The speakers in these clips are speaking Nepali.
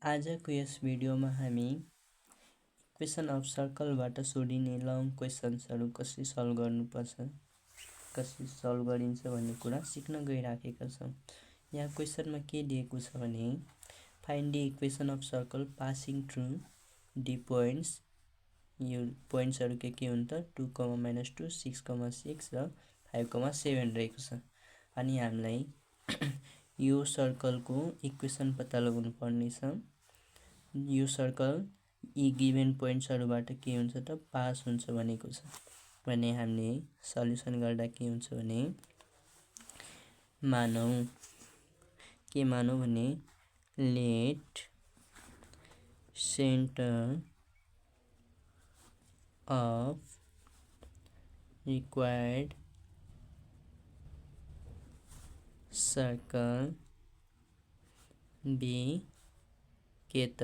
आजको यस भिडियोमा हामी इक्वेसन अफ सर्कलबाट सोधिने लङ क्वेसन्सहरू कसरी सल्भ गर्नुपर्छ, कसरी सल्भ गरिन्छ भन्ने कुरा सिक्न गइराखेका छौँ। यहाँ क्वेसनमा के दिएको छ भने find the equation of circle passing through D points. यो पोइन्ट्सहरू के हुन् त 2, -2, 6, 6 र 5, 7 रहेको छ। अनि हामीलाई यो सर्कलको इक्वेसन पत्ता लगाउनु पर्ने छ। यो सर्कल यी गिभन पोइन्ट्सहरूबाट के हुन्छ त पास हुन्छ भनेको छ भने हामीले सल्युसन गर्दा के हुन्छ भने मानौ भने let centre of required circle be के त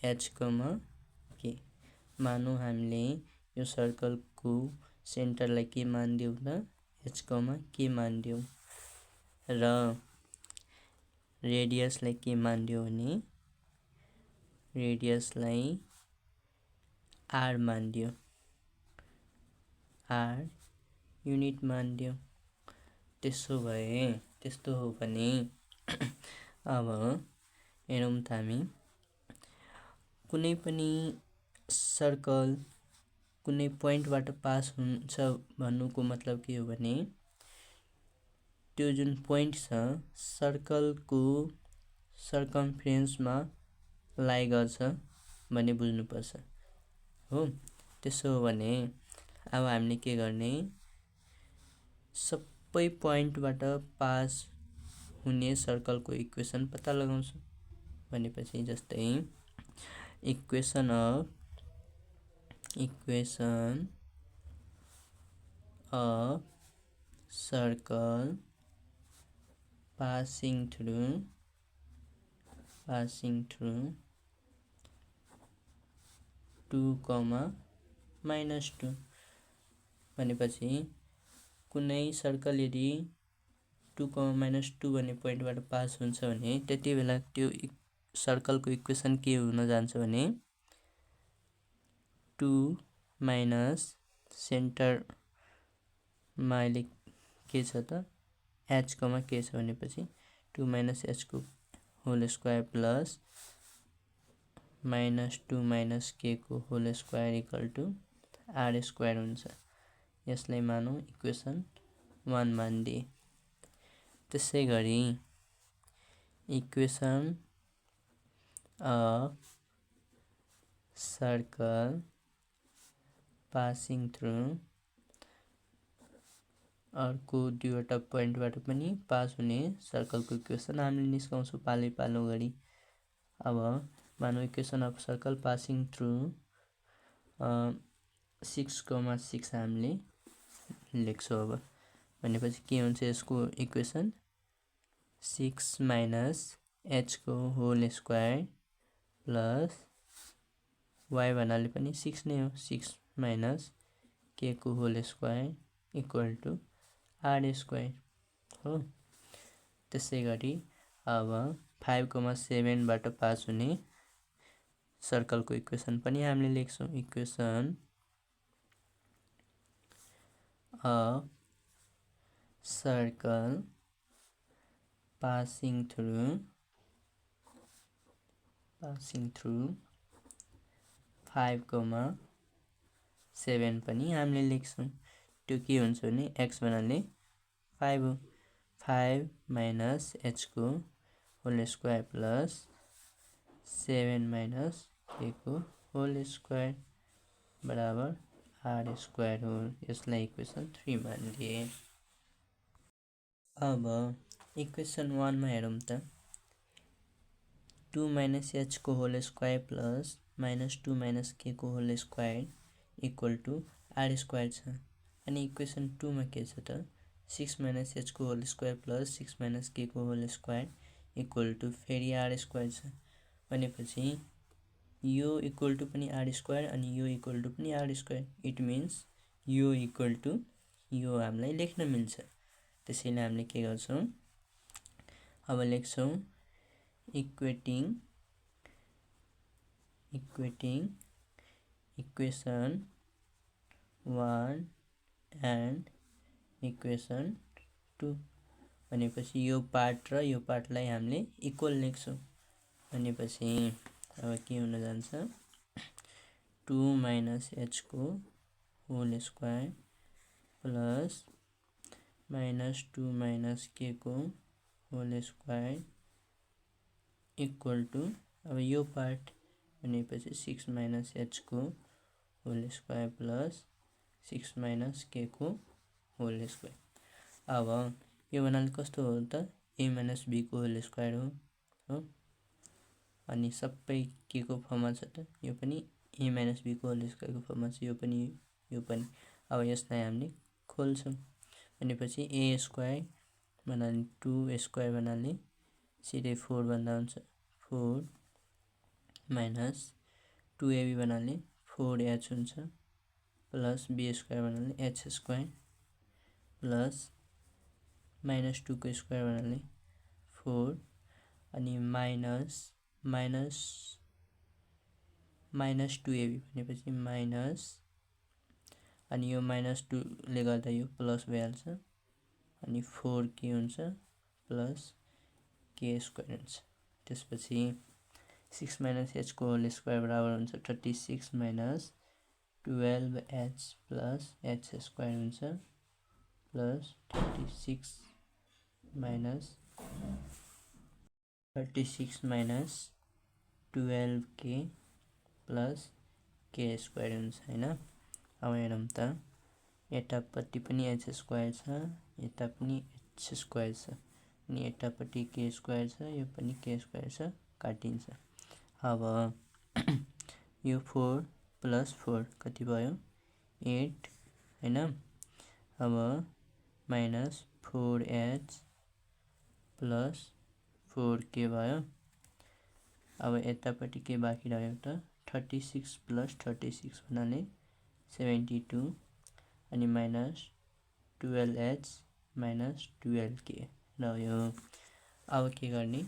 h, के। मानौ हामीले यो सर्कलको सेन्टरलाई के मान्दियौ त h, के मान्दियौ र रेडियसलाई के मान्दियौ भने रेडियसलाई r मान्दियौ, r युनिट मान्दियौ। त्यस्तो हो भने अब हेरौँ त हामी कुनै पनि सर्कल कुनै पोइन्टबाट पास हुन्छ भन्नुको मतलब के हो भने त्यो जुन पोइन्ट छ सर्कलको सर्कमफ्रेन्समा लाइ गर्छ भन्ने बुझ्नुपर्छ हो। त्यसो हो भने अब हामीले के गर्ने, सबै पोइन्टबाट पास हुने सर्कलको इक्वेसन पत्ता लगाउँछौँ भनेपछि जस्तै equation of circle passing through 2, -2 भनेपछि कुनै सर्कल यदि 2, -2 भन्ने पोइन्टबाट पास हुन्छ भने त्यति बेला त्यो सर्कलको इक्वेसन के हुन जान्छ भने 2 माइनस सेन्टरमा अहिले के छ त h, के छ भनेपछि 2 - h को होल स्क्वायर प्लस -2 - k को whole square equal to r square हुन्छ। यसलाई मानौ इक्वेसन 1 मानिदिए। त्यसै गरी equation of circle passing through अर्को दुईवटा पोइन्टबाट पनि पास हुने सर्कलको इक्वेसन हामीले निस्काउँछौँ पालो गरी। अब मानौ equation of circle passing through 6, 6 हामीले लेख्छौँ। अब भनेपछि के हुन्छ यसको इक्वेसन 6 - h को होल स्क्वायर प्लस y भन्नाले पनि 6 नै हो, 6 - k को whole square equal to r square हो। त्यसै गरी अब 5, 7 बाट पास हुने सर्कलको इक्वेसन पनि हामीले लेख्छौँ। Equation of circle passing through 5, 7 पनि हामीले लेख्छौँ। त्यो के हुन्छ भने x भन्नाले 5 हो, 5 - h को होल स्क्वायर प्लस 7 - k को होल स्क्वायर बराबर r स्क्वायर हो। यसलाई इक्वेसन 3 मानिदिए। अब इक्वेसन 1 मा हेरौँ त 2 - h को होल स्क्वायर प्लस -2 - k को whole square equal to r square छ। अनि इक्वेसन 2 मा के छ त 6 - h को होल स्क्वायर प्लस 6 - k को होल स्क्वायर इक्वल टु फेरि r स्क्वायर छ। भनेपछि यो इक्वल टु पनि r स्क्वायर अनि यो इक्वल टु पनि r स्क्वायर। इट मिन्स यो इक्वल टु यो हामीलाई लेख्न मिल्छ। त्यसैले हामीले के गर्छौँ, अब लेख्छौँ equating equating equation 1 and equation 2 भनेपछि यो पार्ट र यो पार्टलाई हामीले इक्वल लेख्छौँ भनेपछि अब के हुन जान्छ 2 माइनस h को whole square plus minus 2 minus k को होल स्क्वायर इक्वल टू अब यो पार्ट भनेपछि 6 माइनस h को whole square plus 6 minus k को होल स्क्वायर। अब यो भन्नाले कस्तो हो त a माइनस b को होल स्क्वायर हो अनि सबै के को फर्ममा छ त यो पनि a माइनस b को होल स्क्वायर को फर्ममा छ यो पनि अब यसलाई हामीले खोल्छौँ भनेपछि a स्क्वायर भन्नाले 2 स्क्वायर भन्नाले सिधै 4 भन्दा हुन्छ 4 माइनस 2ab भन्नाले 4h हुन्छ प्लस b स्क्वायर भन्नाले h स्क्वायर प्लस माइनस 2 को स्क्वायर भन्नाले 4 अनि माइनस 2ab भनेपछि माइनस अनि यो माइनस 2 ले गर्दा यो प्लस भइहाल्छ अनि 4 के हुन्छ प्लस k स्क्वायर हुन्छ। त्यसपछि 6 माइनस h को होल स्क्वायर बराबर हुन्छ 36 minus 12h plus h square हुन्छ plus 36 minus 12k plus k square हुन्छ हैन। अब हेरौँ त यतापट्टि पनि h स्क्वायर छ यता पनि h स्क्वायर छ अनि यतापट्टि k स्क्वायर छ यो पनि k स्क्वायर छ काटिन्छ। अब यो 4 प्लस 4 कति भयो 8 हैन। अब माइनस 4h प्लस 4k भयो। अब यतापट्टि के बाँकी रह्यो त 36 प्लस 36 भन्नाले 72 अनि माइनस 12h माइनस 12k रह्यो। अब के गर्ने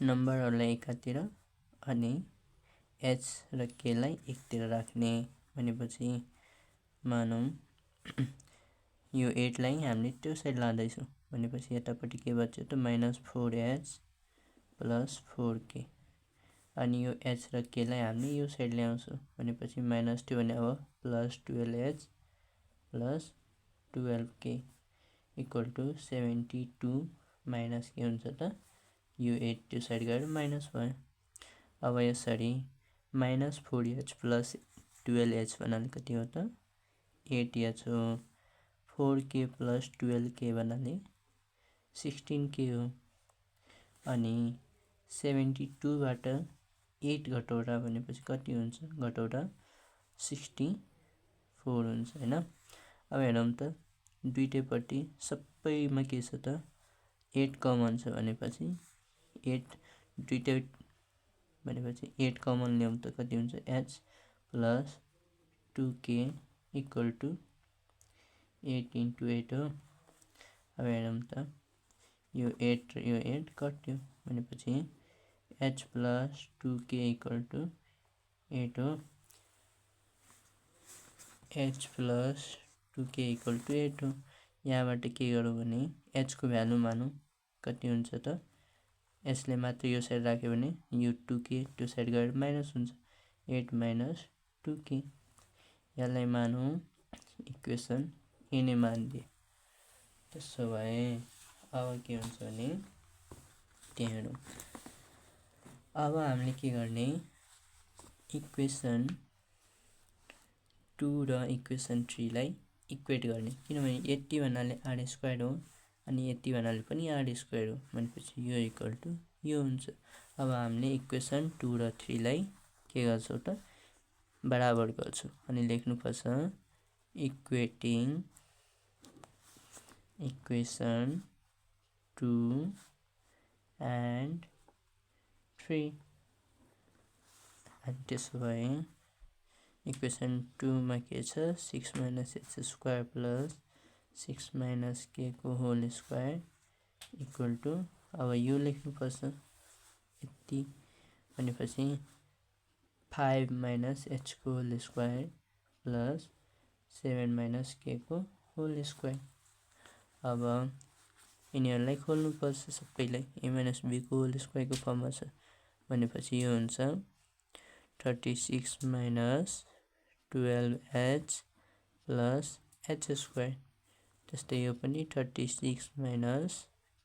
नम्बरहरूलाई एकातिर अनि h र k लाई एकतिर राख्ने भनेपछि मानौँ यो 8 लाई हामीले त्यो साइड लाँदैछौँ भनेपछि यतापट्टि के बच्यो त माइनस 4h प्लस 4k अनि यो h र k लाई हामीले यो साइड ल्याउँछौँ भनेपछि माइनस 2 भने अब plus 12h plus 12k equal to 72 minus के हुन्छ त यो 8 त्यो साइड गएर माइनस भयो। अब यसरी माइनस 4h प्लस 12h भन्नाले कति हो त 8h हो 4k प्लस 12k भन्नाले 16k हो अनि 72 बाट 8 घटाउँदा भनेपछि कति हुन्छ घटाउँदा 64 हुन्छ हैन। अब हेरौँ त दुईटैपट्टि सबैमा के छ त 8 कमन छ भनेपछि 8 दुईटै भनेपछि 8 कमन ल्याउँ त कति हुन्छ h plus 2k equal to 8 into 8 हो। अब हेरौँ त यो 8 र यो 8 कट्यो भनेपछि h plus 2k equal to 8 हो h plus 2k equal to 8 हो। यहाँबाट के गरौँ भने h को भ्यालु मानौँ कति हुन्छ त यसले मात्र यो साइड राख्यो भने यो 2k त्यो साइड गएर माइनस हुन्छ 8 माइनस 2k यसलाई मानौँ इक्वेसन a नै मानिदिए। त्यसो भए अब के हुन्छ भने त्यहाँ हेरौँ अब हामीले के गर्ने इक्वेसन 2 र इक्वेसन 3 लाई इक्वेट गर्ने किनभने यति भन्नाले r स्क्वायर हो अनि यति भन्नाले पनि r स्क्वायर हो भनेपछि यो इक्वल टू यो हुन्छ। अब हामीले इक्वेसन 2 र 3 लाई के गर्छौं त बराबर गर्छौं अनि लेख्नुपर्छ इक्वेटिङ इक्वेसन 2 and 3 अनि त्यसो भए इक्वेसन 2 मा के छ 6 minus h square plus 6 minus k को होल स्क्वायर इक्वल टू अब यो लेख्नुपर्छ यति भनेपछि 5 माइनस h को whole square plus 7 minus k को होल स्क्वायर। अब यिनीहरूलाई खोल्नुपर्छ सबैलाई। a माइनस b को होल स्क्वायरको फर्ममा छ भनेपछि यो हुन्छ 36 minus 12h plus h square. त्यस्तै यो पनि 36 minus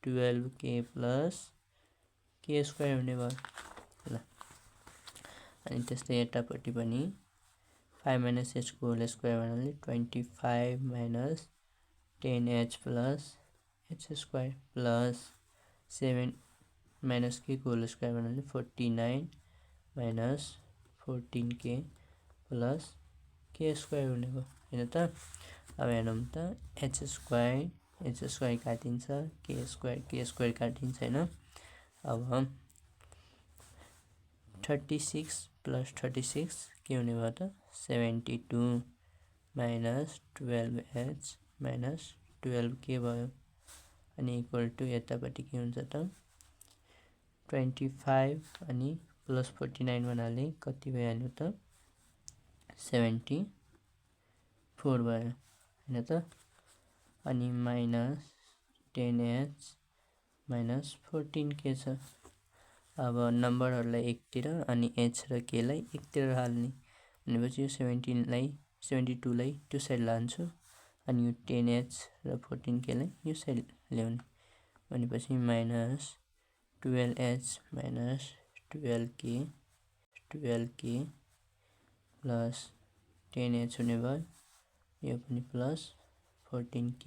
12k plus k square हुने भयो ल। अनि त्यस्तै यतापट्टि पनि 5 माइनस h को होल स्क्वायर भन्नाले 25 minus 10h plus h square plus 7 minus k को होल स्क्वायर भन्नाले 49 minus 14k plus k square हुने भयो हैन त। अब हेरौँ त h स्क्वायर काटिन्छ, k स्क्वायर काटिन्छ हैन। अब 36 प्लस 36 के हुने भयो त 72 माइनस 12h माइनस 12k भयो। अनि इक्वल टु यतापट्टि के हुन्छ त 25 अनि प्लस 49 भन्नाले कति भइहाल्यो त 74 भयो हैन त। अनि माइनस 10h माइनस 14k छ। अब नम्बरहरूलाई एकतिर अनि h र k लाई एकतिर हाल्ने भनेपछि यो 72 लाई त्यो साइड लान्छु अनि यो 10h र 14k लाई यो साइड ल्याउने भनेपछि minus 12h minus 12k plus 10h हुने भयो, यो पनि plus 14k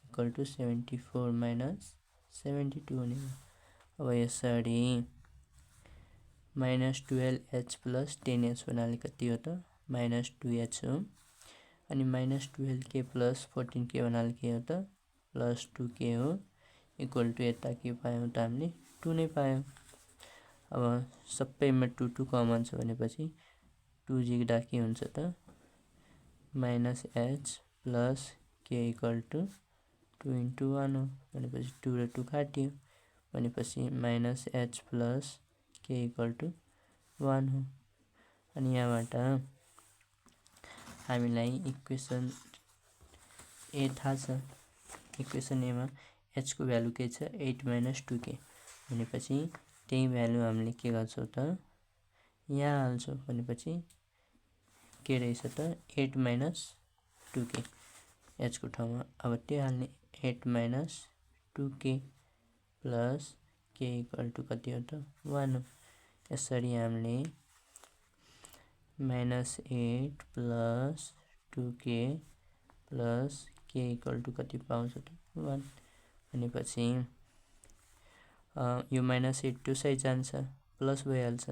equal to 74 minus 72 हुने भयो। अब यसरी माइनस 12h प्लस 10h भन्नाले कति हो त माइनस 2h हो। अनि माइनस 12k प्लस 14k भन्नाले के हो त प्लस 2k हो इक्वल टु यता के पायौँ त हामीले 2 नै पायौँ। अब सबैमा 2 2 कमन छ भनेपछि 2 जिग्दा के हुन्छ त minus h plus k equal to 2 into 1 हो भनेपछि 2 र 2 काट्यो भनेपछि minus h plus k equal to 1 हो। अनि यहाँबाट हामीलाई इक्वेसन ए थाहा छ। इक्वेसन ए मा h को भ्यालु के छ 8 माइनस 2k भनेपछि त्यही भ्यालु हामीले के गर्छौँ त यहाँ हाल्छौँ भनेपछि के रहेछ त 8 माइनस 2k h को ठाउँमा। अब त्यो हाल्ने 8 minus 2k plus k equal to कति हो त 1 हो। यसरी हामीले minus 8 plus 2k plus k equal to कति पाउँछ त 1 भनेपछि यो माइनस 8 त्यो साइड जान्छ प्लस भइहाल्छ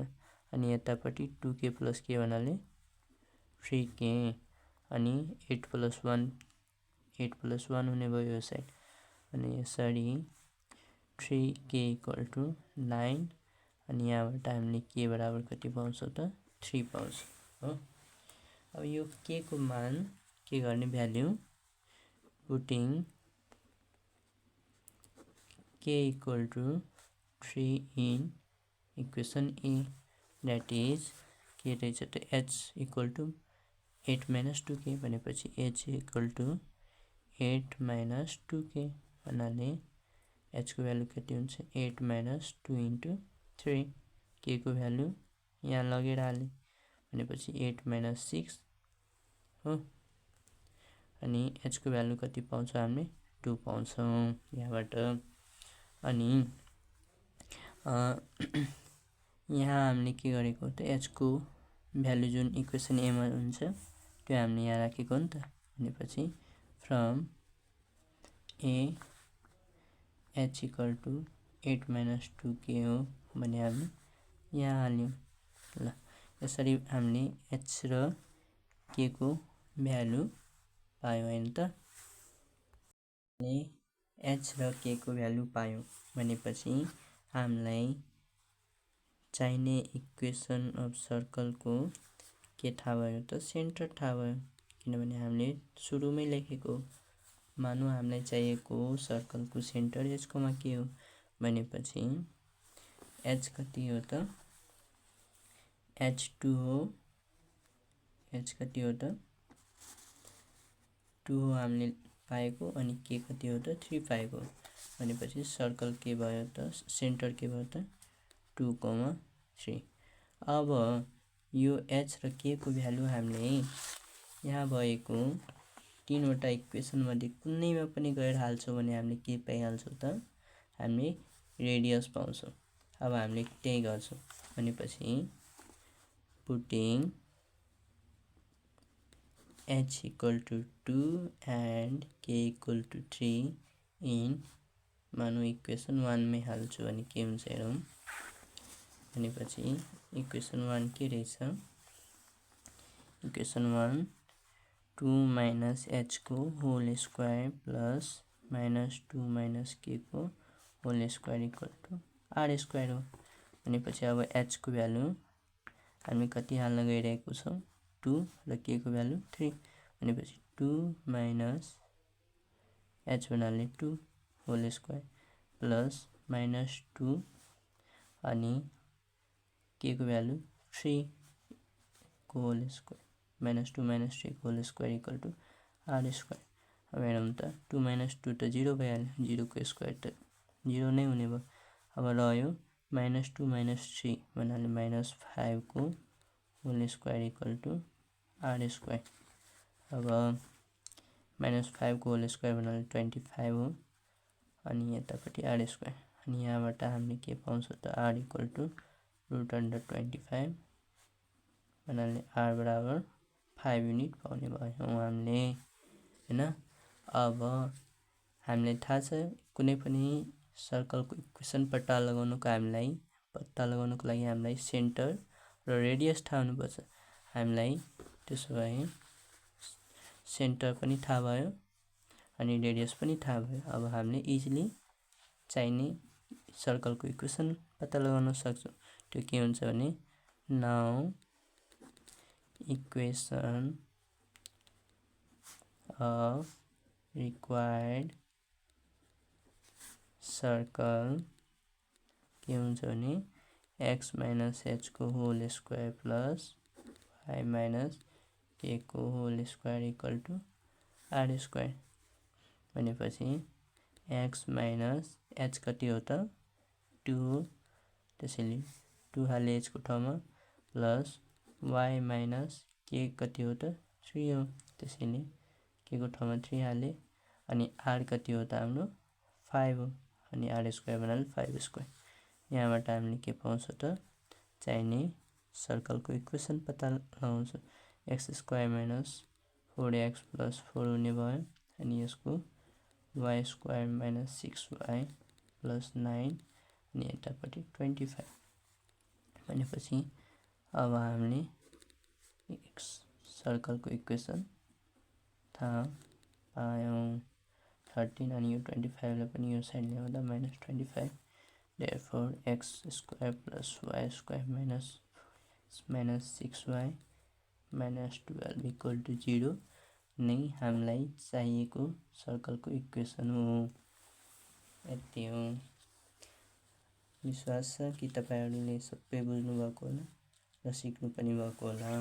अनि यतापट्टि 2k प्लस k भन्नाले 3k अनि 8 प्लस 1 हुने भयो यो साइड। अनि यसरी 3k इक्वल टु 9 अनि यहाँबाट हामीले k बराबर कति पाउँछौँ त 3 पाउँछौँ हो। अब यो k को मान के गर्ने value putting k equal to 3 in equation A that is के रहेछ त h equal to 8 minus 2k भनेपछि h equal to 8 minus 2k भन्नाले h को भ्यालु कति हुन्छ 8 माइनस 2 इन्टु 3 k को भ्यालु यहाँ लगेर हालेँ भनेपछि 8 माइनस 6 हो। अनि h को भ्यालु कति पाउँछौँ हामीले 2 पाउँछौँ यहाँबाट। अनि यहाँ हामीले के गरेको त h को भ्यालु जुन इक्वेसन ए मा हुन्छ त्यो हामीले यहाँ राखेको नि त भनेपछि from A h equal to 8 minus 2k हो भने हामी यहाँ हाल्यौँ ल। यसरी हामीले h र k को भ्यालु पायौँ हैन त। h र k को भ्यालु पायौँ भनेपछि हामीलाई चाहिने इक्वेसन अफ सर्कल को के थाहा भयो त सेन्टर थाहा भयो किनभने हामीले सुरुमै लेखेको मानौ हामीलाई चाहिएको सर्कल को सेन्टर h कोमा के हो भनेपछि h कति हो त h2 हो, h कति हो त 2 हो हामीले पाएको, अनि k कति हो त 3 पाएको। भनेपछि सर्कल के भयो त, सेन्टर के भयो त 2,3। अब यो h र k को भ्यालु हामीले यहाँ भएको तीनवटा इक्वेसन मध्ये कुनैमा पनि गएर हाल्छौँ भने हामीले के पाइहाल्छौँ त, हामीले रेडियस पाउँछौँ। अब हामीले त्यही गर्छौँ। भनेपछि putting h equal to 2 and k equal to 3 in मानौ इक्वेसन 1 मै हाल्छु भने के हुन्छ हेरौँ। भनेपछि इक्वेसन 1 के रहेछ, इक्वेसन 1 2 minus h को whole square plus minus 2 minus k को whole square equal to r square हो। भनेपछि अब h को भ्यालु हामी कति हाल्न गइरहेको छौँ 2 र k को भ्यालु 3। भनेपछि 2 minus h भन्नाले 2 होल स्क्वायर प्लस माइनस 2 अनि k को भ्यालु 3 को होल स्क्वायर माइनस 2 minus 3 को whole square equal to r square. अब हेरौँ त 2 minus 2 त 0 भइहाल्यो, 0 को स्क्वायर त 0 नै हुने भयो। अब रह्यो माइनस 2 minus 3 भन्नाले माइनस 5 को whole square equal to r square. अब माइनस 5 को होल स्क्वायर भन्नाले 25 हो, अनि यतापट्टि r स्क्वायर। अनि यहाँबाट हामीले के पाउँछौँ त r इक्वल टू √25 भन्नाले r बराबर 5 युनिट पाउने भयो हामीले हैन। अब हामीलाई थाहा छ कुनै पनि सर्कलको इक्वेसन पत्ता लगाउनको लागि हामीलाई सेन्टर र रेडियस थाहा हुनुपर्छ। हामीलाई त्यसो भए सेन्टर पनि थाहा भयो अनि रेडियस पनि थाहा भयो। अब हामीले इजिली चाहिने सर्कलको इक्वेसन पत्ता लगाउन सक्छौँ। त्यो के हुन्छ भने now equation of required circle के हुन्छ भने x minus h को whole square plus y minus k को whole square equal to r square. भनेपछि x minus h कति हो त 2 हो, त्यसैले 2 हाले h को ठाउँमा प्लस y minus k कति हो त 3 हो, त्यसैले k को ठाउँमा 3 हाले, अनि r कति हो त हाम्रो 5 हो, अनि r स्क्वायर भन्नाले 5 स्क्वायर। यहाँबाट हामीले के पाउँछ त चाहिने सर्कलको इक्वेसन पत्ता लगाउँछौँ। x square minus 4x plus 4 हुने भयो, अनि यसको y square minus 6y plus 9 अनि यतापट्टि 25। भनेपछि अब हामीले सर्कलको इक्वेसन थाहा पायौँ 13 अनि यो 25 लाई पनि यो साइड ल्याउँदा minus 25। therefore x square plus y square minus 6y minus 12 equal to 0 नै हामीलाई चाहिएको सर्कलको इक्वेसन हो। यति हो। विश्वास छ कि तपाईहरुले सबै बुझ्नु भएको होला र सिक्नु पनि भएको होला।